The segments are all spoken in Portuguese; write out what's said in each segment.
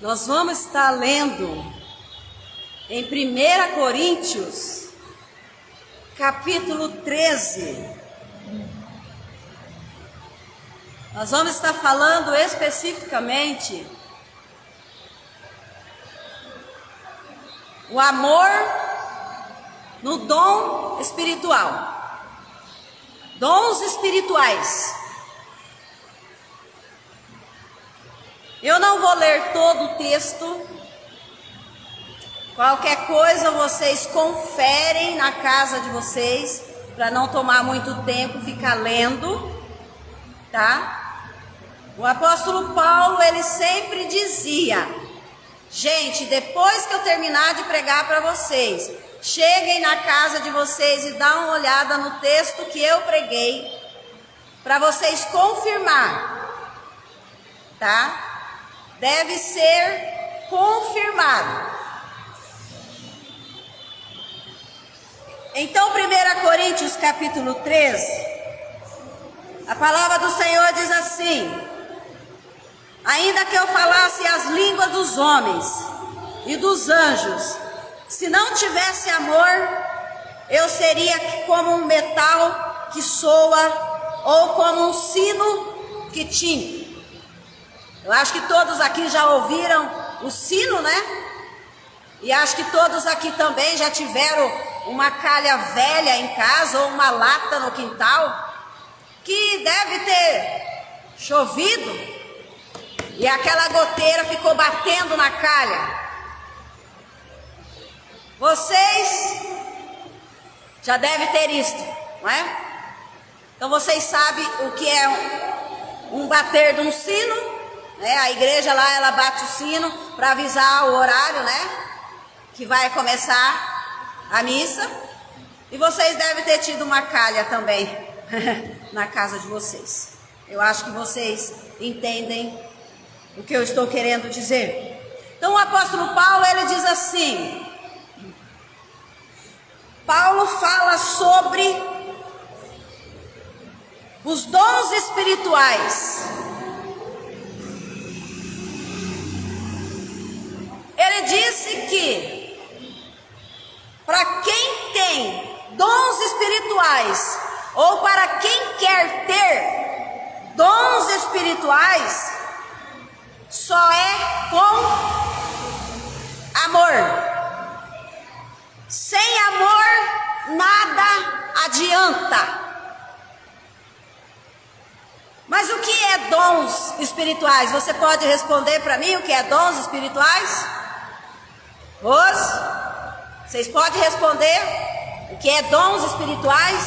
Nós vamos estar lendo em 1 Coríntios, capítulo 13. Nós vamos estar falando especificamente o amor no dom espiritual. Dons espirituais. Eu não vou ler todo o texto. Qualquer coisa vocês conferem na casa de vocês, para não tomar muito tempo ficar lendo, tá? O apóstolo Paulo, ele sempre dizia: gente, depois que eu terminar de pregar para vocês, cheguem na casa de vocês e dá uma olhada no texto que eu preguei, para vocês confirmar, tá? Deve ser confirmado. Então, 1 Coríntios capítulo 13, a palavra do Senhor diz assim: ainda que eu falasse as línguas dos homens e dos anjos, se não tivesse amor, eu seria como um metal que soa, ou como um sino que tine. Eu acho que todos aqui já ouviram o sino, né? E acho que todos aqui também já tiveram uma calha velha em casa ou uma lata no quintal, que deve ter chovido e aquela goteira ficou batendo na calha. Vocês já devem ter isto, não é? Então vocês sabem o que é um bater de um sino, né? A igreja lá, ela bate o sino para avisar o horário, né? Que vai começar a missa. E vocês devem ter tido uma calha também na casa de vocês. Eu acho que vocês entendem o que eu estou querendo dizer. Então o apóstolo Paulo, ele diz assim: Paulo fala sobre os dons espirituais. Ele disse que para quem tem dons espirituais, ou para quem quer ter dons espirituais, só é com amor. Sem amor, nada adianta. Mas o que é dons espirituais? Você pode responder para mim o que é dons espirituais? Vocês podem responder o que é dons espirituais?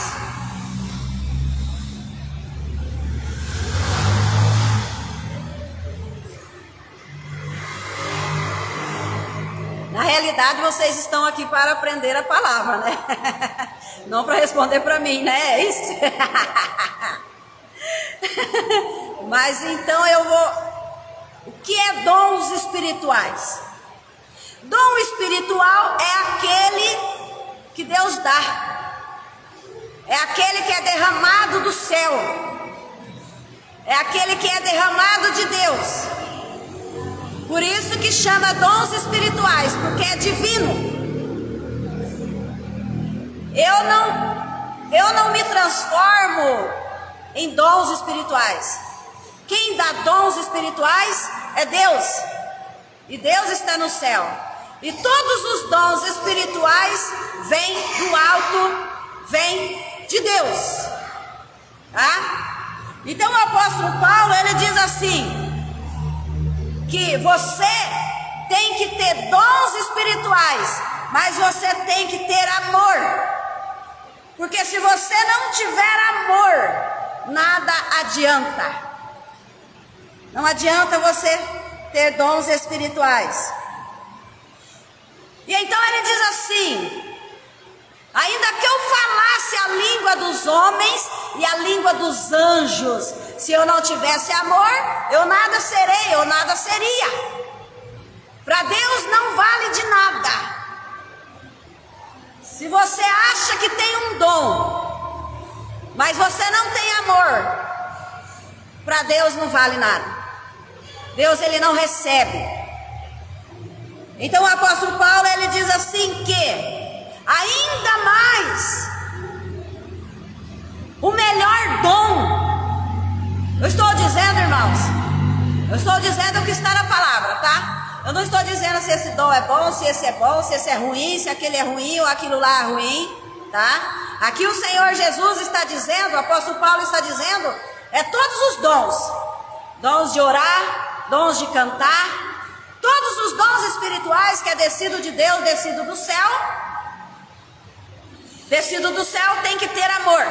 Na realidade, vocês estão aqui para aprender a palavra, né? Não para responder para mim, né? É isso? Mas então eu vou... O que é dons espirituais? Dom espiritual é aquele que Deus dá. É aquele que é derramado do céu. É aquele que é derramado de Deus. Por isso que chama dons espirituais, porque é divino. Eu não me transformo em dons espirituais. Quem dá dons espirituais é Deus. E Deus está no céu. E todos os dons espirituais vêm do alto, vêm de Deus. Tá? Então o apóstolo Paulo, ele diz assim, que você tem que ter dons espirituais, mas você tem que ter amor. Porque se você não tiver amor, nada adianta. Não adianta você ter dons espirituais. E então ele diz assim: ainda que eu falasse a língua dos homens e a língua dos anjos, se eu não tivesse amor, eu nada serei, eu nada seria. Para Deus não vale de nada. Se você acha que tem um dom, mas você não tem amor, para Deus não vale nada. Deus, ele não recebe. Então o apóstolo Paulo, ele diz assim que ainda mais o melhor dom, eu estou dizendo, irmãos, eu estou dizendo o que está na palavra, tá? Eu não estou dizendo se esse dom é bom, se esse é bom, se esse é ruim, se aquele é ruim ou aquilo lá é ruim, tá? Aqui o Senhor Jesus está dizendo, o apóstolo Paulo está dizendo, é todos os dons, dons de orar, dons de cantar, todos os dons espirituais que é descido de Deus, descido do céu tem que ter amor.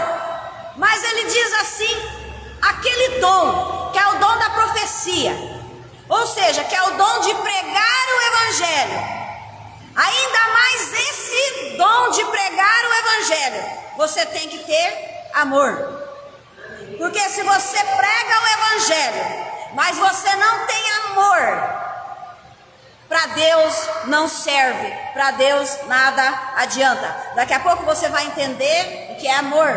Mas ele diz assim, aquele dom, que é o dom da profecia, ou seja, que é o dom de pregar o evangelho, ainda mais esse dom de pregar o evangelho, você tem que ter amor. Porque se você prega o evangelho, mas você não tem amor, para Deus não serve, para Deus nada adianta. Daqui a pouco você vai entender o que é amor,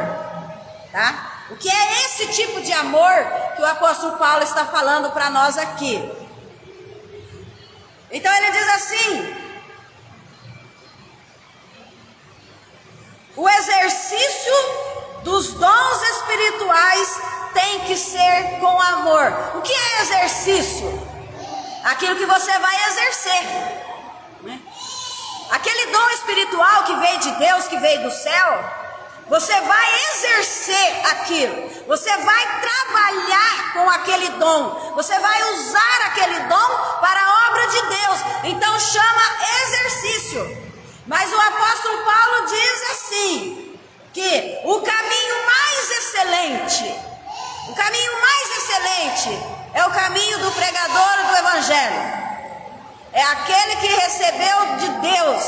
tá? O que é esse tipo de amor que o apóstolo Paulo está falando para nós aqui? Então ele diz assim: o exercício dos dons espirituais tem que ser com amor. O que é exercício? Aquilo que você vai exercer, né? Aquele dom espiritual que veio de Deus, que veio do céu, você vai exercer aquilo, você vai trabalhar com aquele dom, você vai usar aquele dom para a obra de Deus. Então chama exercício. Mas o apóstolo Paulo diz assim, que o caminho mais excelente é o caminho do pregador do evangelho. É aquele que recebeu de Deus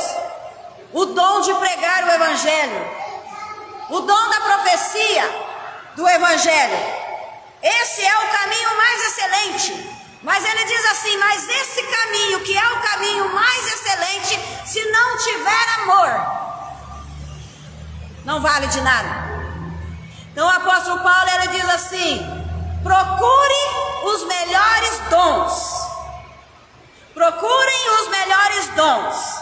o dom de pregar o evangelho, o dom da profecia do evangelho. Esse é o caminho mais excelente. Mas ele diz assim, mas esse caminho, que é o caminho mais excelente, se não tiver amor, não vale de nada. Então o apóstolo Paulo, ele diz assim: procure os melhores dons. Procurem os melhores dons.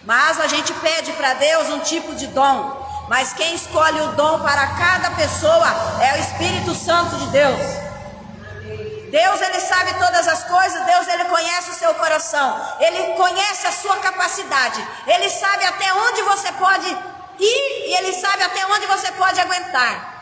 Mas a gente pede para Deus um tipo de dom. Mas quem escolhe o dom para cada pessoa é o Espírito Santo de Deus. Deus, ele sabe todas as coisas. Deus, ele conhece o seu coração. Ele conhece a sua capacidade. Ele sabe até onde você pode ir e ele sabe até onde você pode aguentar.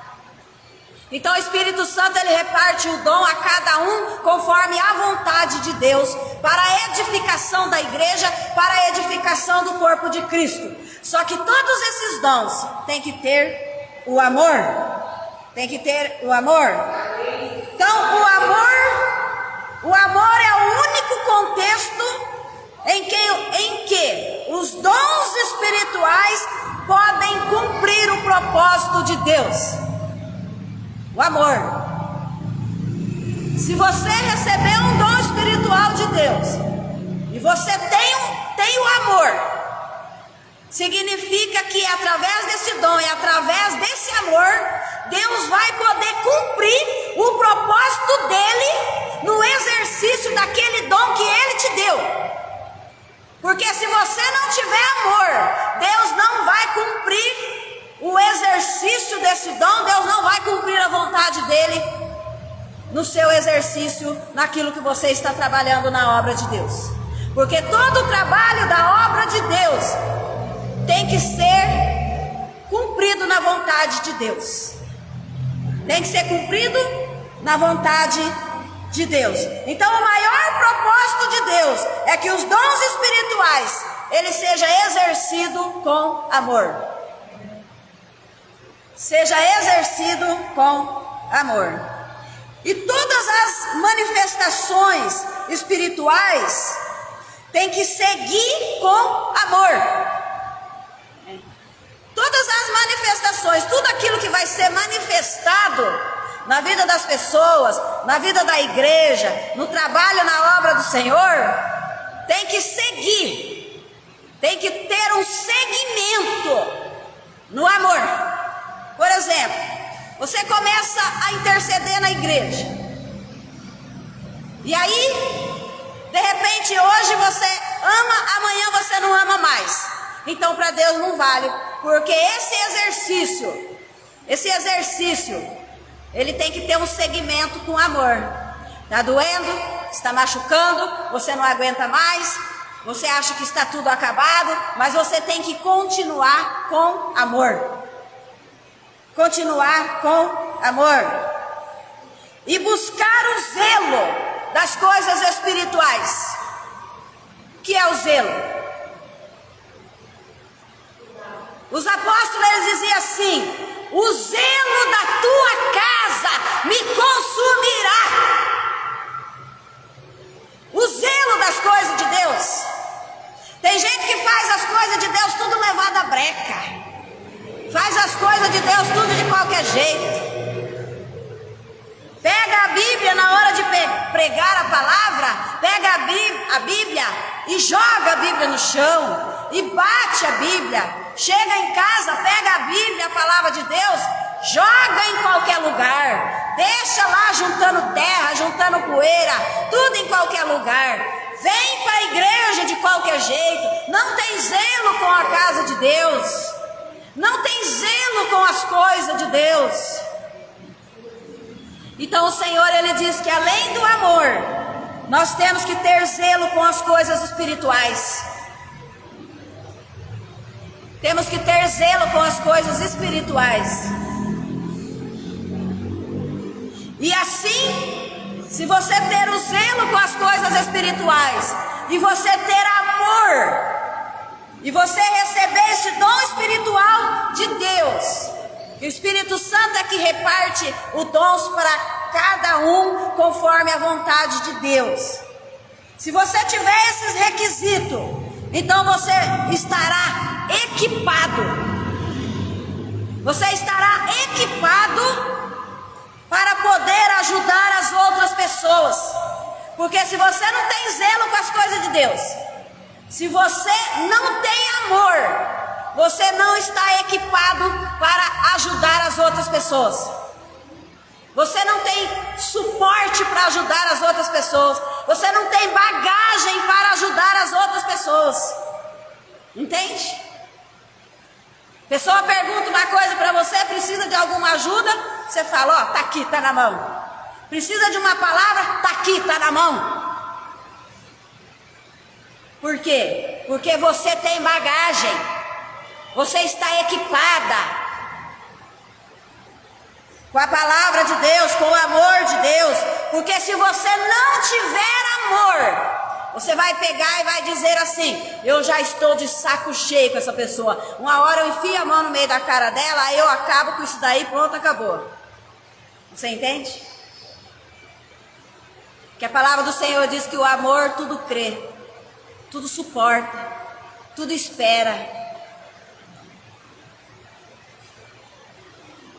Então o Espírito Santo, ele reparte o dom a cada um conforme a vontade de Deus, para a edificação da igreja, para a edificação do corpo de Cristo. Só que todos esses dons têm que ter o amor. Tem que ter o amor. Então o amor é o único contexto em que os dons espirituais podem cumprir o propósito de Deus. O amor. Se você receber um dom espiritual de Deus e você tem o amor, significa que através desse dom e através desse amor, Deus vai poder cumprir o propósito dele no exercício daquele dom que ele te deu. Porque se você não tiver amor, Deus não vai cumprir o exercício desse dom. Deus não vai cumprir a vontade dele no seu exercício, naquilo que você está trabalhando na obra de Deus. Porque todo o trabalho da obra de Deus tem que ser cumprido na vontade de Deus. Tem que ser cumprido na vontade de Deus. Então o maior propósito de Deus é que os dons espirituais, ele seja exercido com amor. Seja exercido com amor. E todas as manifestações espirituais têm que seguir com amor. Todas as manifestações, tudo aquilo que vai ser manifestado na vida das pessoas, na vida da igreja, no trabalho, na obra do Senhor, tem que seguir, tem que ter um seguimento no amor. Por exemplo, você começa a interceder na igreja, e aí, de repente, repente hoje você ama, amanhã você não ama mais. Então para Deus não vale, porque esse exercício, ele tem que ter um segmento com amor. Está doendo, está machucando, você não aguenta mais, você acha que está tudo acabado, mas você tem que continuar com amor. Continuar com amor. E buscar o zelo das coisas espirituais. O que é o zelo? Os apóstolos, eles diziam assim: o zelo da tua casa me consumirá. O zelo das coisas de Deus. Tem gente que faz as coisas de Deus tudo levado à breca. Faz as coisas de Deus tudo de qualquer jeito. Pega a Bíblia na hora de pregar a palavra, pega a Bíblia e joga a Bíblia no chão, e bate a Bíblia. Chega em casa, pega a Bíblia, a palavra de Deus, joga em qualquer lugar, deixa lá juntando terra, juntando poeira, tudo em qualquer lugar. Vem para a igreja de qualquer jeito, não tem zelo com a casa de Deus, não tem zelo com as coisas de Deus. Então o Senhor, ele diz que além do amor, nós temos que ter zelo com as coisas espirituais. Temos que ter zelo com as coisas espirituais. E assim, se você ter o zelo com as coisas espirituais, e você ter amor, e você receber esse dom espiritual de Deus, que o Espírito Santo é que reparte os dons para cada um conforme a vontade de Deus. Se você tiver esses requisitos, então você estará equipado. Você estará equipado para poder ajudar as outras pessoas. Porque se você não tem zelo com as coisas de Deus, se você não tem amor, você não está equipado para ajudar as outras pessoas. Você não tem suporte para ajudar as outras pessoas. Você não tem bagagem para ajudar as outras pessoas. Entende? Pessoa pergunta uma coisa para você, precisa de alguma ajuda, você fala, ó, tá aqui, tá na mão. Precisa de uma palavra, tá aqui, tá na mão. Por quê? Porque você tem bagagem. Você está equipada com a palavra de Deus, com o amor de Deus. Porque se você não tiver amor, você vai pegar e vai dizer assim: eu já estou de saco cheio com essa pessoa. Uma hora eu enfio a mão no meio da cara dela, aí eu acabo com isso daí, pronto, acabou. Você entende? Que a palavra do Senhor diz que o amor tudo crê, tudo suporta, tudo espera.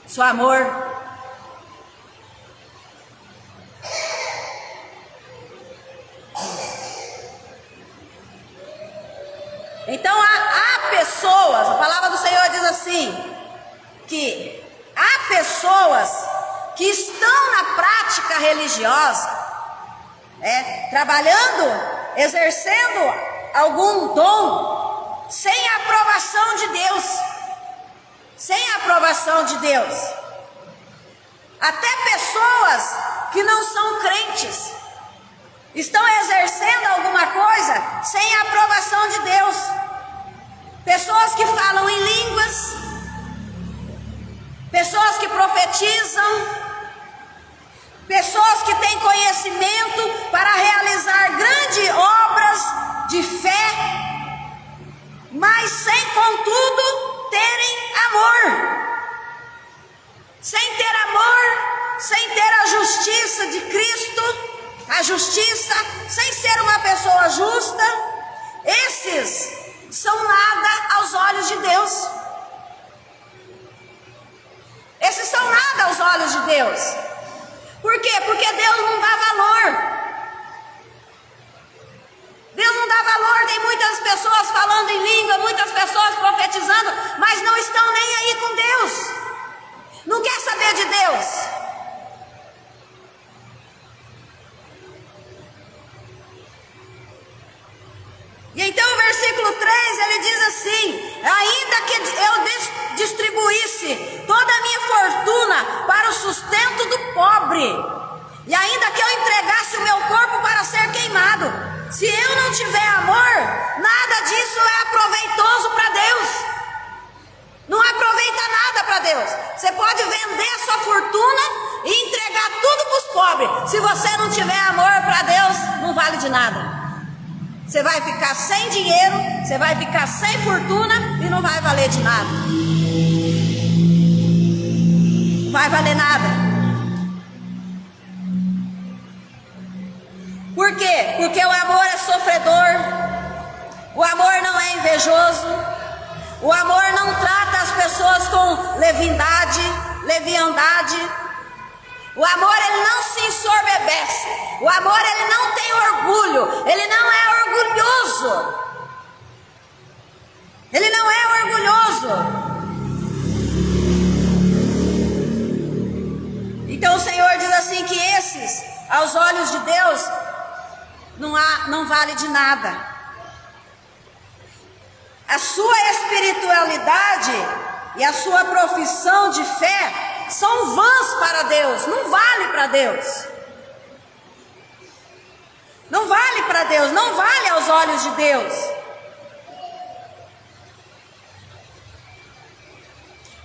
Seu amor então há pessoas, a palavra do Senhor diz assim, que há pessoas que estão na prática religiosa, trabalhando, exercendo algum dom, sem a aprovação de Deus. Sem a aprovação de Deus. Até pessoas que não são crentes estão exercendo alguma coisa sem a aprovação de Deus. Pessoas que falam em línguas, pessoas que profetizam, pessoas que têm conhecimento para realizar grandes obras de fé, mas sem, contudo, terem amor. Sem ter amor, sem ter a justiça de Cristo, a justiça, sem ser uma pessoa justa, esses são nada aos olhos de Deus. Esses são nada aos olhos de Deus. Por quê? Porque Deus não dá valor. Deus não dá valor, tem muitas pessoas falando em língua, muitas pessoas profetizando, mas não estão nem aí com Deus. Não quer saber de Deus. ainda que eu distribuísse toda a minha fortuna para o sustento do pobre, e ainda que eu entregasse o meu corpo para ser queimado, se eu não tiver amor, nada disso é aproveitoso para Deus. Não aproveita nada para Deus. Você pode vender a sua fortuna e entregar tudo para os pobres. Se você não tiver amor para Deus, não vale de nada. Você vai ficar sem dinheiro, você vai ficar sem fortuna e não vai valer de nada. Não vai valer nada. Por quê? Porque o amor é sofredor, o amor não é invejoso, o amor não trata as pessoas com leviandade. O amor, ele não se ensoberbece. O amor, ele não tem orgulho. Ele não é orgulhoso. Ele não é orgulhoso. Então o Senhor diz assim que esses, aos olhos de Deus, não vale de nada. A sua espiritualidade e a sua profissão de fé são vãs para Deus, não vale para Deus. Não vale para Deus, não vale aos olhos de Deus.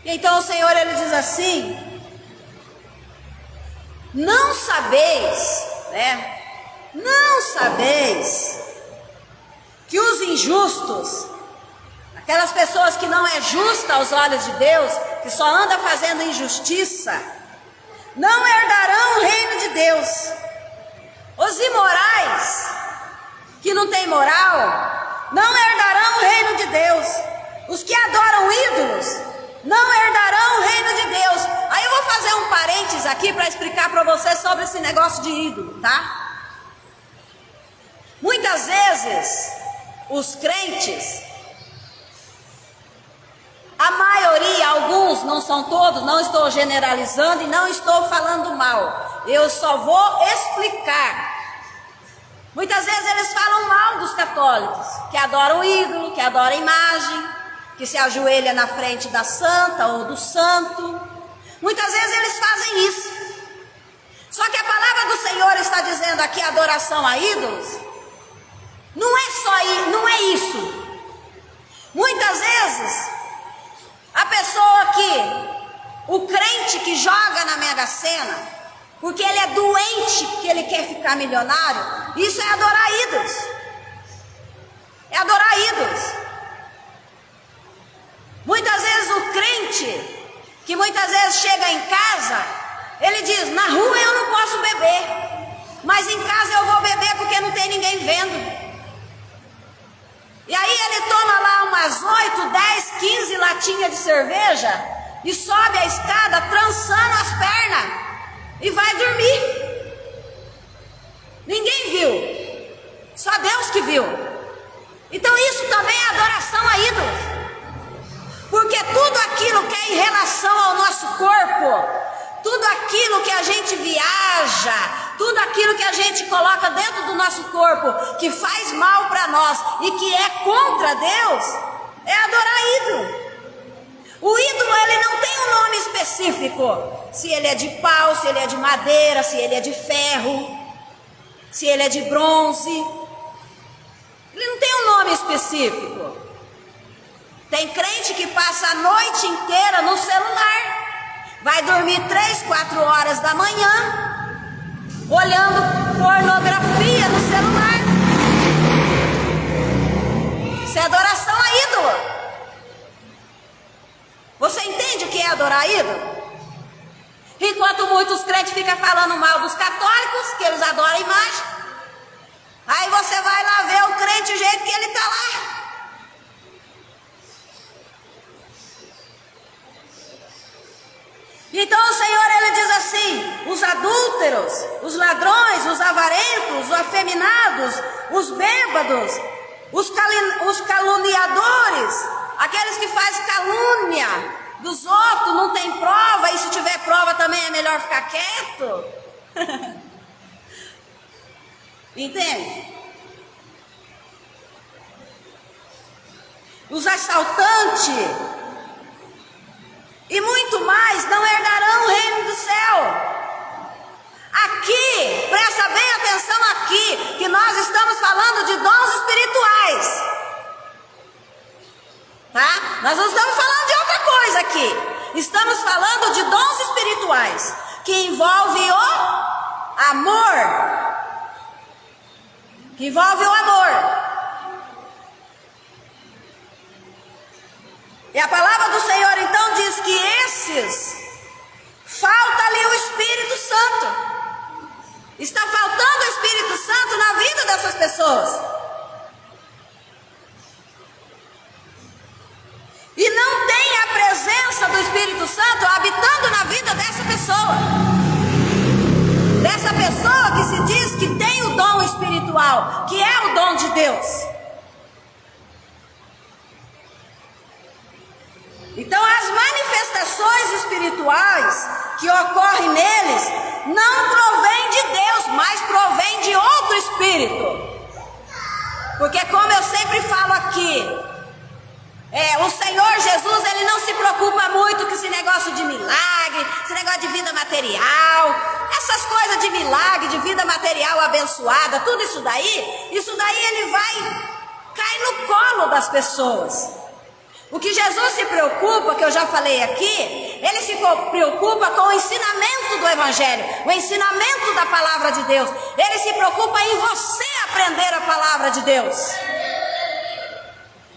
E então o Senhor, ele diz assim: não sabeis, não sabeis que os injustos, aquelas pessoas que não é justa aos olhos de Deus, que só anda fazendo injustiça, não herdarão o reino de Deus. Os imorais, que não têm moral, não herdarão o reino de Deus. Os que adoram ídolos, não herdarão o reino de Deus. Aí eu vou fazer um parênteses aqui para explicar para você sobre esse negócio de ídolo, tá? Muitas vezes, os crentes, a maioria, alguns, não são todos, não estou generalizando e não estou falando mal, eu só vou explicar. Muitas vezes eles falam mal dos católicos, que adoram ídolo, que adoram imagem, que se ajoelha na frente da santa ou do santo. Muitas vezes eles fazem isso. Só que a palavra do Senhor está dizendo aqui, adoração a ídolos, não é isso. Muitas vezes a pessoa o crente que joga na Mega Sena, porque ele é doente, que ele quer ficar milionário, isso é adorar ídolos. É adorar ídolos. Muitas vezes o crente, que muitas vezes chega em casa, ele diz: na rua eu não posso beber, mas em casa eu vou beber porque não tem ninguém vendo. E aí ele toma lá umas 8, 10, 15 latinhas de cerveja e sobe a escada trançando as pernas e vai dormir. Ninguém viu, só Deus que viu. Então isso também é adoração a ídolos, porque tudo aquilo que é em relação ao nosso corpo, tudo aquilo que a gente viaja, tudo aquilo que a gente coloca dentro do nosso corpo, que faz mal para nós e que é contra Deus, é adorar ídolo. O ídolo, ele não tem um nome específico, se ele é de pau, se ele é de madeira, se ele é de ferro, se ele é de bronze. Ele não tem um nome específico. Tem crente que passa a noite inteira no celular, vai dormir 3, 4 horas da manhã, olhando pornografia no celular. Isso é adoração a ídolo. Você entende o que é adorar ídolo? Enquanto muitos crentes ficam falando mal dos católicos, que eles adoram a imagem, aí você vai lá ver o crente, o jeito que ele está lá. Então o Senhor, ele diz assim: os adúlteros, os ladrões, os avarentos, os afeminados, os bêbados, os caluniadores, aqueles que fazem calúnia dos outros, não tem prova, e se tiver prova também é melhor ficar quieto. Entende? os assaltantes e muito mais não herdarão o reino do céu. Aqui, presta bem atenção aqui, que nós estamos falando de dons espirituais, tá? Nós não estamos falando de outra coisa aqui. Estamos falando de dons espirituais, que envolve o amor. Que envolve o amor. E a palavra do Senhor então diz que esses, falta-lhe o Espírito Santo. Está faltando o Espírito Santo na vida dessas pessoas. E não tem a presença do Espírito Santo habitando na vida dessa pessoa. Dessa pessoa que se diz que tem o dom espiritual, que é o dom de Deus. Então as manifestações espirituais que ocorrem neles não provém de Deus, mas provém de outro espírito. Porque como eu sempre falo aqui, o Senhor Jesus, ele não se preocupa muito com esse negócio de milagre, esse negócio de vida material, essas coisas de milagre, de vida material abençoada, tudo isso daí ele vai cair no colo das pessoas. O que Jesus se preocupa, que eu já falei aqui, ele se preocupa com o ensinamento do Evangelho, o ensinamento da palavra de Deus. Ele se preocupa em você aprender a palavra de Deus.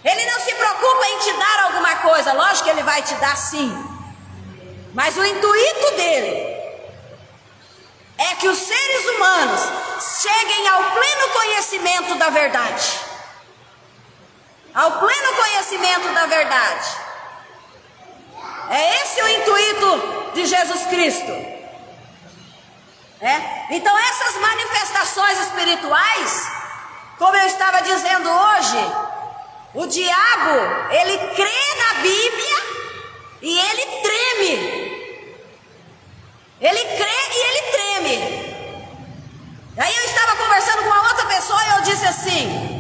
Ele não se preocupa em te dar alguma coisa, lógico que ele vai te dar sim. Mas o intuito dele é que os seres humanos cheguem ao pleno conhecimento da verdade. Ao pleno conhecimento da verdade. É esse o intuito de Jesus Cristo. Então essas manifestações espirituais, como eu estava dizendo hoje, o diabo, ele crê na Bíblia e ele treme. Ele crê e ele treme. Aí eu estava conversando com uma outra pessoa e eu disse assim,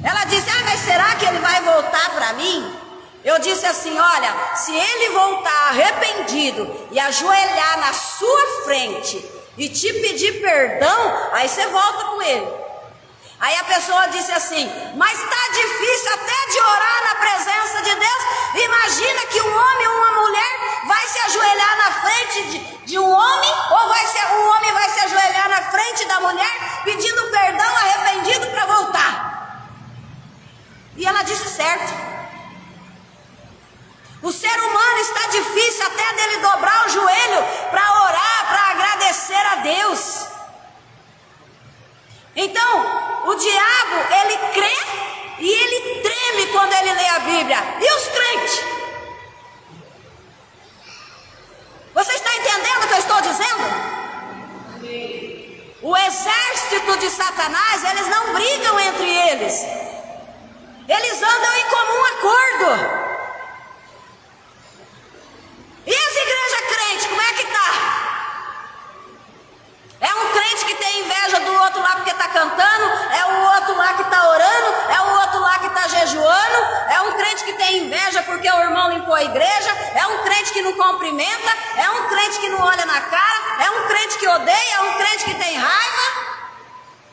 ela disse, mas será que ele vai voltar para mim? Eu disse assim, olha, se ele voltar arrependido e ajoelhar na sua frente e te pedir perdão, aí você volta com ele. Aí a pessoa disse assim, mas está difícil até de orar na presença de Deus. Imagina que um homem ou uma mulher vai se ajoelhar na frente de um homem, ou um homem vai se ajoelhar na frente da mulher pedindo perdão arrependido para voltar. E ela disse certo. O ser humano está difícil até dele dobrar o joelho para orar, para agradecer a Deus. Então, o diabo, ele crê e ele treme quando ele lê a Bíblia. E os crentes? Você está entendendo o que eu estou dizendo? O exército de Satanás, eles não brigam entre eles. Eles andam em comum acordo. E as igrejas crentes, como é que tá? É um crente que tem inveja do outro lá porque está cantando, é o outro lá que está orando, é o outro lá que está jejuando, é um crente que tem inveja porque o irmão limpou a igreja, é um crente que não cumprimenta, é um crente que não olha na cara, é um crente que odeia, é um crente que tem raiva.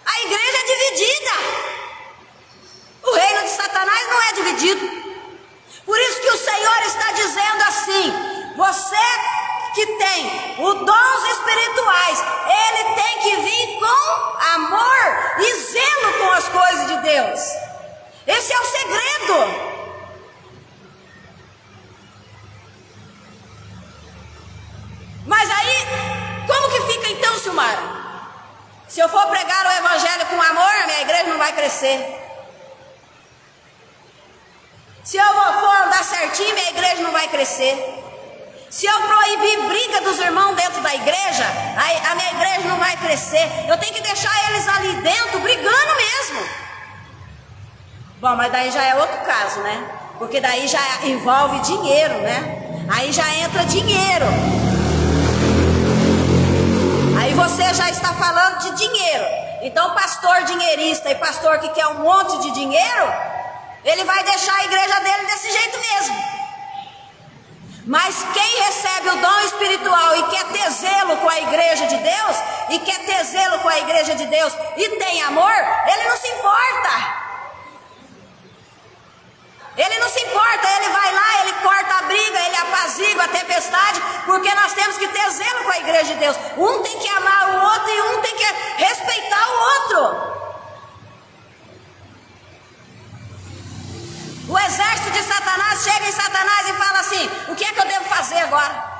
A igreja é dividida. O reino de Satanás não é dividido. Por isso que o Senhor está dizendo assim, você que tem os dons espirituais, ele tem que vir com amor e zelo com as coisas de Deus. Esse é o segredo. Mas aí, como que fica então, Silmara? Se eu for pregar o evangelho com amor, a minha igreja não vai crescer. Se eu for andar certinho, minha igreja não vai crescer. Se eu proibir briga dos irmãos dentro da igreja, a minha igreja não vai crescer. Eu tenho que deixar eles ali dentro brigando mesmo. Bom, mas daí já é outro caso, né? Porque daí já envolve dinheiro, né? Aí já entra dinheiro. Aí você já está falando de dinheiro. Então pastor dinheirista e pastor que quer um monte de dinheiro, ele vai deixar a igreja dele desse jeito mesmo. Mas quem recebe o dom espiritual e quer ter zelo com a igreja de Deus, e quer ter zelo com a igreja de Deus, e tem amor, ele não se importa. Ele não se importa, ele vai lá, ele corta a briga, ele apazigua a tempestade, porque nós temos que ter zelo com a igreja de Deus. Um tem que amar o outro e um tem que respeitar o outro. O exército de Satanás chega em Satanás e fala assim: o que é que eu devo fazer agora?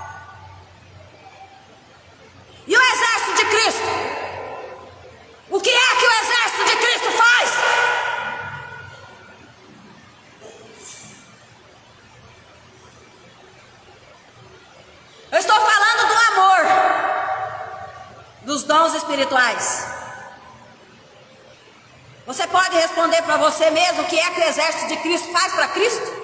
E o exército de Cristo? O que é que o exército de Cristo faz? Eu estou falando do amor, dos dons espirituais. Você pode responder para você mesmo o que é que o exército de Cristo faz para Cristo?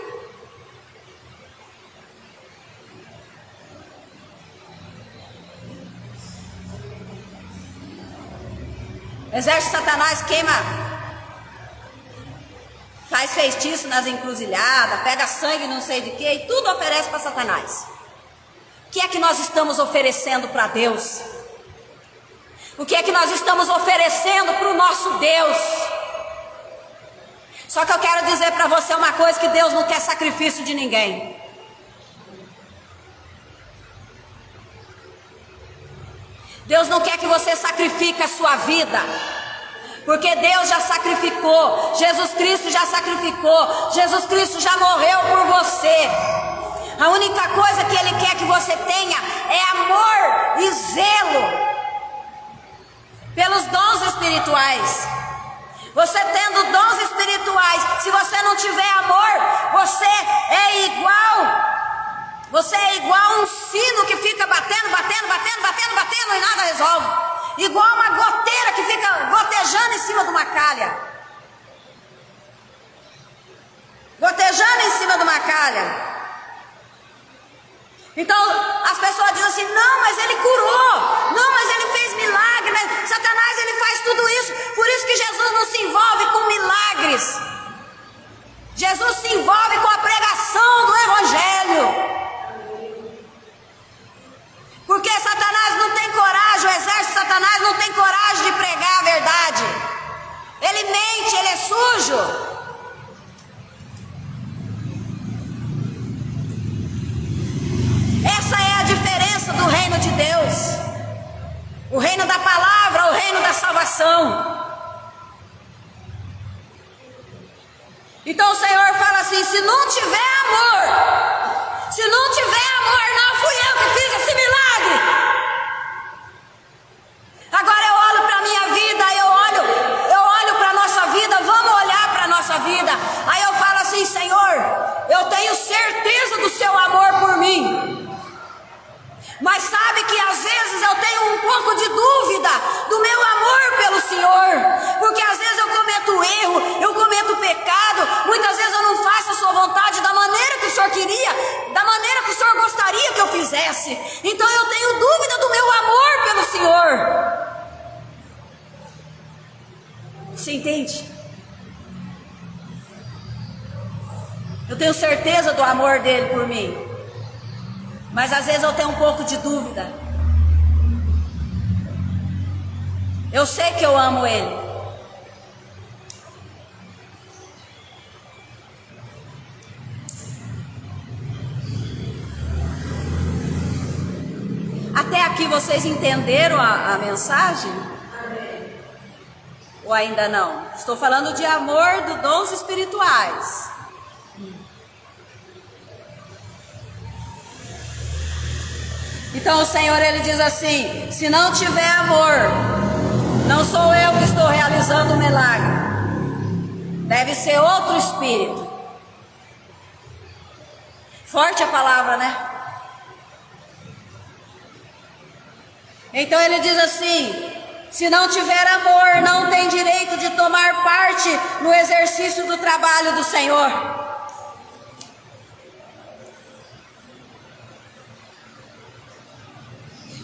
O exército de Satanás queima, faz feitiço nas encruzilhadas, pega sangue não sei de quê e tudo oferece para Satanás. O que é que nós estamos oferecendo para Deus? O que é que nós estamos oferecendo para o nosso Deus? Só que eu quero dizer para você uma coisa, que Deus não quer sacrifício de ninguém. Deus não quer que você sacrifique a sua vida, porque Deus já sacrificou, Jesus Cristo já sacrificou, Jesus Cristo já morreu por você. A única coisa que Ele quer que você tenha é amor e zelo pelos dons espirituais. Você tendo dons espirituais, se você não tiver amor, você é igual um sino que fica batendo e nada resolve. Igual uma goteira que fica gotejando em cima de uma calha. Gotejando em cima de uma calha. Então as pessoas dizem assim: não, mas ele curou, não, mas ele fez milagre, mas Satanás ele faz tudo isso. Por isso que Jesus não se envolve com milagres. Jesus se envolve com a pregação do evangelho. Porque Satanás não tem coragem, o exército de Satanás não tem coragem de pregar a verdade. Ele mente, ele é sujo. Essa é a diferença do reino de Deus, o reino da palavra, o reino da salvação. Então o Senhor fala assim: se não tiver amor, não fui eu que fiz esse milagre. Agora eu olho para a minha vida, eu olho para a nossa vida, vamos olhar para a nossa vida. Aí eu falo assim: Senhor, eu tenho certeza do seu amor por mim. Mas sabe que às vezes eu tenho um pouco de dúvida do meu amor pelo Senhor, porque às vezes eu cometo erro, eu cometo pecado, muitas vezes eu não faço a sua vontade da maneira que o Senhor queria, da maneira que o Senhor gostaria que eu fizesse. Então eu tenho dúvida do meu amor pelo Senhor. Você entende? Eu tenho certeza do amor dele por mim, mas às vezes eu tenho um pouco de dúvida. Eu sei que eu amo ele. Até aqui vocês entenderam a mensagem? Ou ainda não? Estou falando de amor, dos dons espirituais. Então o Senhor ele diz assim: se não tiver amor, não sou eu que estou realizando o milagre, deve ser outro espírito. Forte a palavra, né? Então ele diz assim: se não tiver amor, não tem direito de tomar parte no exercício do trabalho do Senhor.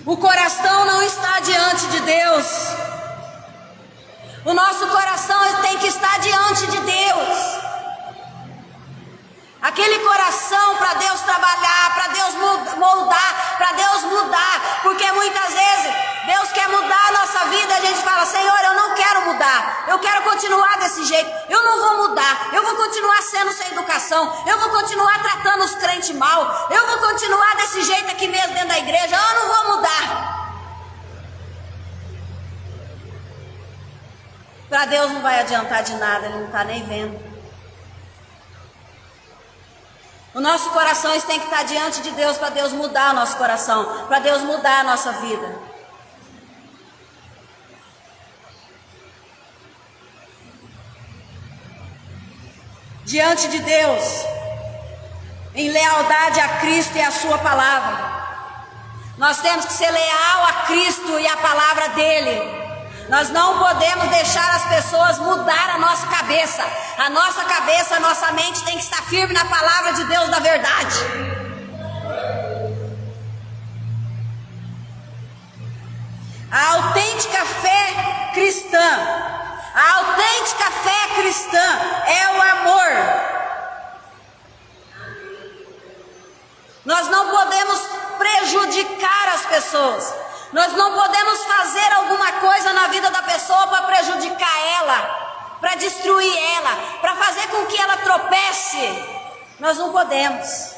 O coração não está diante de Deus. O nosso coração tem que estar diante de Deus. trabalhar, para Deus moldar, para Deus mudar, porque muitas vezes Deus quer mudar a nossa vida e a gente fala: Senhor, eu não quero mudar, eu quero continuar desse jeito, eu não vou mudar, eu vou continuar sendo sem educação, eu vou continuar tratando os crentes mal, eu vou continuar desse jeito aqui mesmo dentro da igreja, eu não vou mudar. Para Deus não vai adiantar de nada, Ele não está nem vendo. O nosso coração tem que estar diante de Deus para Deus mudar o nosso coração, para Deus mudar a nossa vida. Diante de Deus, em lealdade a Cristo e a sua palavra. Nós temos que ser leal a Cristo e a palavra dele. Nós não podemos deixar as pessoas mudar a nossa cabeça. A nossa mente tem que estar firme na palavra de Deus da verdade. A autêntica fé cristã é o amor. Nós não podemos prejudicar as pessoas. Nós não podemos fazer alguma coisa na vida da pessoa para prejudicar ela, para destruir ela, para fazer com que ela tropece. Nós não podemos.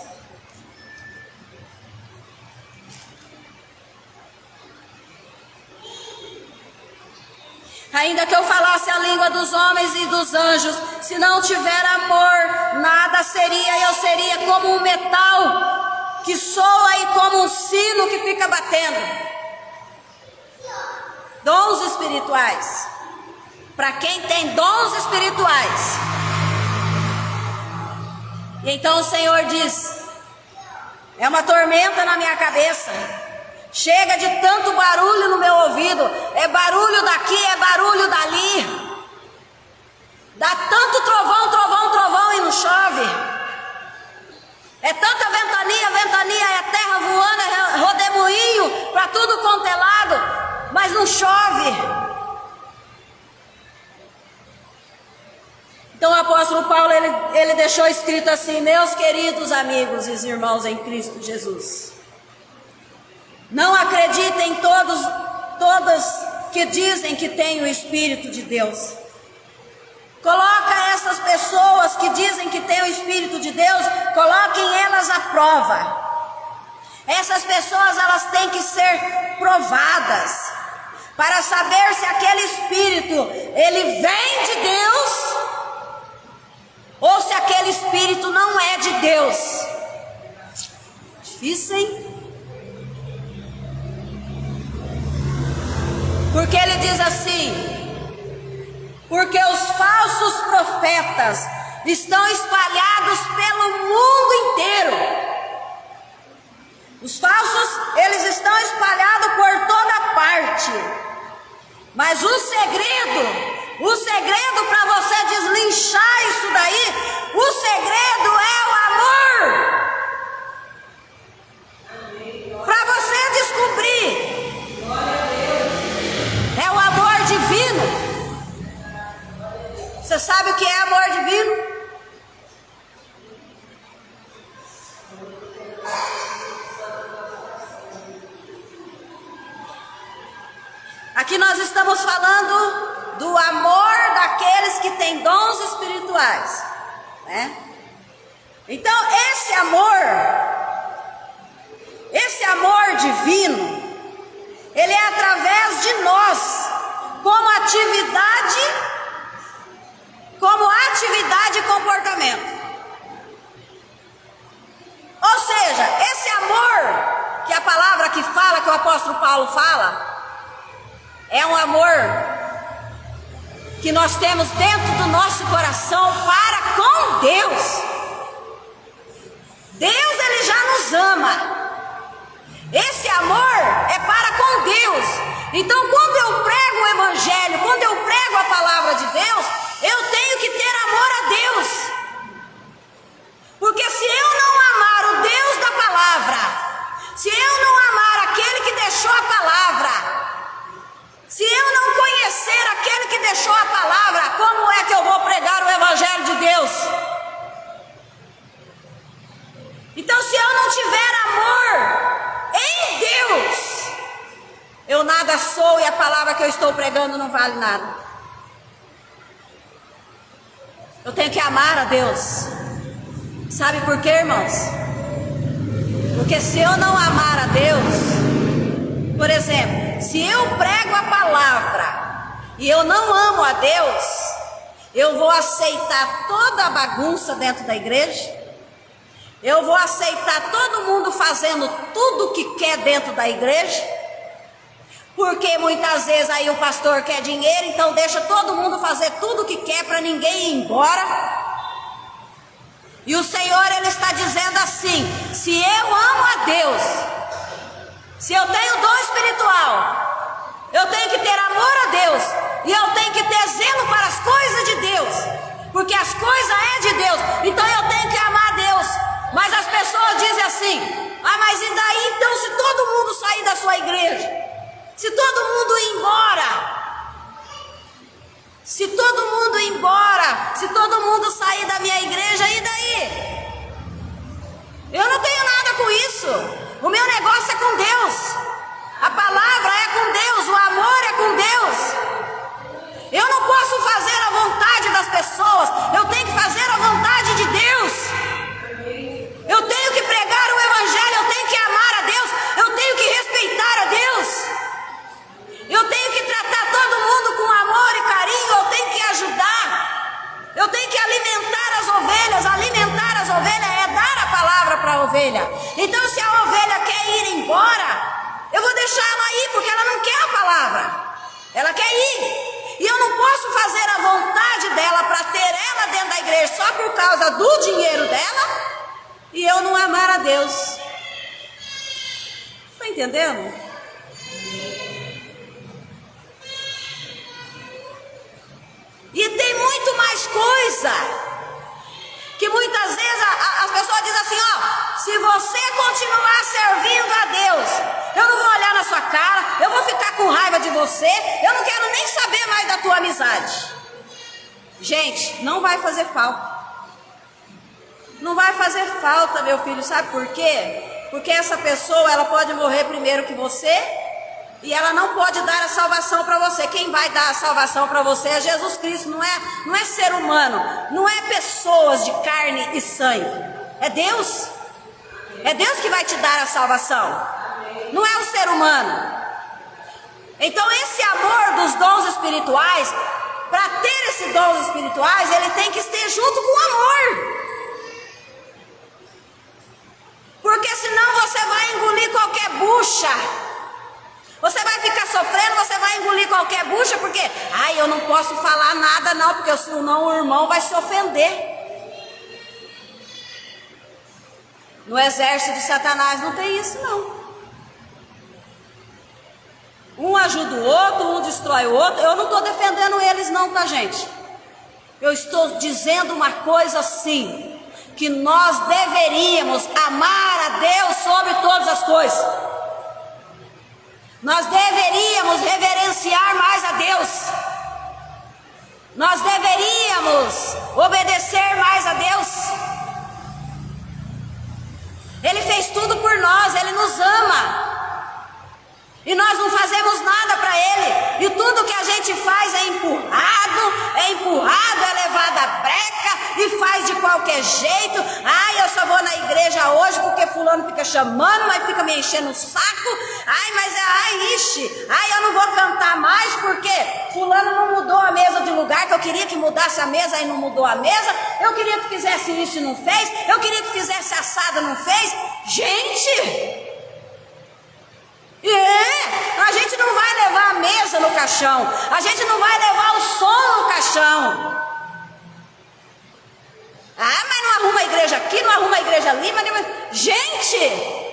Ainda que eu falasse a língua dos homens e dos anjos, se não tiver amor, nada seria. Eu seria como um metal que soa e como um sino que fica batendo. Dons espirituais. Para quem tem dons espirituais. E então o Senhor diz: é uma tormenta na minha cabeça. Chega de tanto barulho no meu ouvido. É barulho daqui, é barulho dali. Dá tanto trovão, trovão, trovão e não chove. É tanta ventania, ventania, é terra voando, é rodemoinho para tudo quanto é lado. Mas não chove. Então o apóstolo Paulo, ele deixou escrito assim: meus queridos amigos e irmãos em Cristo Jesus, não acreditem todas que dizem que têm o Espírito de Deus. Coloca essas pessoas que dizem que têm o Espírito de Deus, coloquem elas à prova. Essas pessoas, elas têm que ser provadas para saber se aquele Espírito, ele vem de Deus ou se aquele Espírito não é de Deus. Difícil, hein? Porque ele diz assim: porque os falsos profetas estão espalhados pelo mundo inteiro. Os falsos, eles estão espalhados por toda parte. Mas o segredo para você deslinchar isso daí, o segredo é o amor. Para você descobrir, é o amor divino. Você sabe o que é amor divino? Aqui nós estamos falando do amor daqueles que têm dons espirituais, né? Então esse amor divino, ele é através de nós, como atividade e comportamento. Ou seja, esse amor que a palavra que fala, que o apóstolo Paulo fala, é um amor que nós temos dentro do nosso coração para com Deus. Deus, ele já nos ama. Esse amor é para com Deus. Então, quando eu prego o evangelho, quando eu prego a palavra de Deus, eu tenho que ter amor a Deus. Porque se eu não amar o Deus da palavra, se eu não amar aquele que deixou a palavra, se eu não conhecer aquele que deixou a palavra, como é que eu vou pregar o evangelho de Deus? Então, se eu sou e a palavra que eu estou pregando não vale nada. Eu tenho que amar a Deus. Sabe por quê, irmãos? Porque se eu não amar a Deus, por exemplo, se eu prego a palavra e eu não amo a Deus, eu vou aceitar toda a bagunça dentro da igreja, eu vou aceitar todo mundo fazendo tudo o que quer dentro da igreja, porque muitas vezes aí o pastor quer dinheiro, então deixa todo mundo fazer tudo o que quer para ninguém ir embora. E o Senhor, Ele está dizendo assim: se eu amo a Deus, se eu tenho dom espiritual, eu tenho que ter amor a Deus, e eu tenho que ter zelo para as coisas de Deus, porque as coisas é de Deus, então eu tenho que amar a Deus. Mas as pessoas dizem assim: ah, mas e daí então se todo mundo sair da sua igreja? Se todo mundo ir embora? Se todo mundo ir embora, se todo mundo sair da minha igreja, e daí? Eu não tenho nada com isso. O meu negócio é com Deus. A palavra é com Deus, o amor é com Deus. Eu não posso fazer a vontade das pessoas, eu tenho que fazer a vontade de Deus. Eu tenho que pregar o evangelho, eu tenho que amar a Deus, eu tenho que respeitar a Deus. Eu tenho que tratar todo mundo com amor e carinho, eu tenho que ajudar, eu tenho que alimentar as ovelhas. Alimentar as ovelhas é dar a palavra para a ovelha. Então se a ovelha quer ir embora, eu vou deixar ela ir, porque ela não quer a palavra, ela quer ir. E eu não posso fazer a vontade dela para ter ela dentro da igreja só por causa do dinheiro dela e eu não amar a Deus. Está entendendo? E tem muito mais coisa, que muitas vezes as pessoas dizem assim: ó, se você continuar servindo a Deus, eu não vou olhar na sua cara, eu vou ficar com raiva de você, eu não quero nem saber mais da tua amizade. Gente, não vai fazer falta. Não vai fazer falta, meu filho, sabe por quê? Porque essa pessoa, ela pode morrer primeiro que você, e ela não pode dar a salvação para você. Quem vai dar a salvação para você é Jesus Cristo, não é ser humano, não é pessoas de carne e sangue, é Deus. É Deus que vai te dar a salvação, não é o ser humano. Então esse amor dos dons espirituais, para ter esses dons espirituais, ele tem que estar junto com o amor. Porque senão você vai engolir qualquer bucha. Você vai ficar sofrendo, você vai engolir qualquer bucha, porque ai, eu não posso falar nada não, porque senão o irmão vai se ofender. No exército de Satanás não tem isso não. Um ajuda o outro, um destrói o outro. Eu não estou defendendo eles não, tá, gente? Eu estou dizendo uma coisa assim, que nós deveríamos amar a Deus sobre todas as coisas. Nós deveríamos reverenciar mais a Deus. Nós deveríamos obedecer mais a Deus. Ele fez tudo por nós, Ele nos ama. E nós não fazemos nada para Ele. E tudo que a gente faz é empurrado, é levado à breca e faz de qualquer jeito. Ai, eu só vou na igreja hoje porque fulano fica chamando, mas fica me enchendo o saco. Ai, eu não vou cantar mais porque fulano não mudou a mesa de lugar, que eu queria que mudasse a mesa e não mudou a mesa. Eu queria que fizesse isso e não fez. Eu queria que fizesse assado e não fez. Gente... a gente não vai levar a mesa no caixão, a gente não vai levar o som no caixão. Ah, mas não arruma a igreja aqui, não arruma a igreja ali, mas... Gente!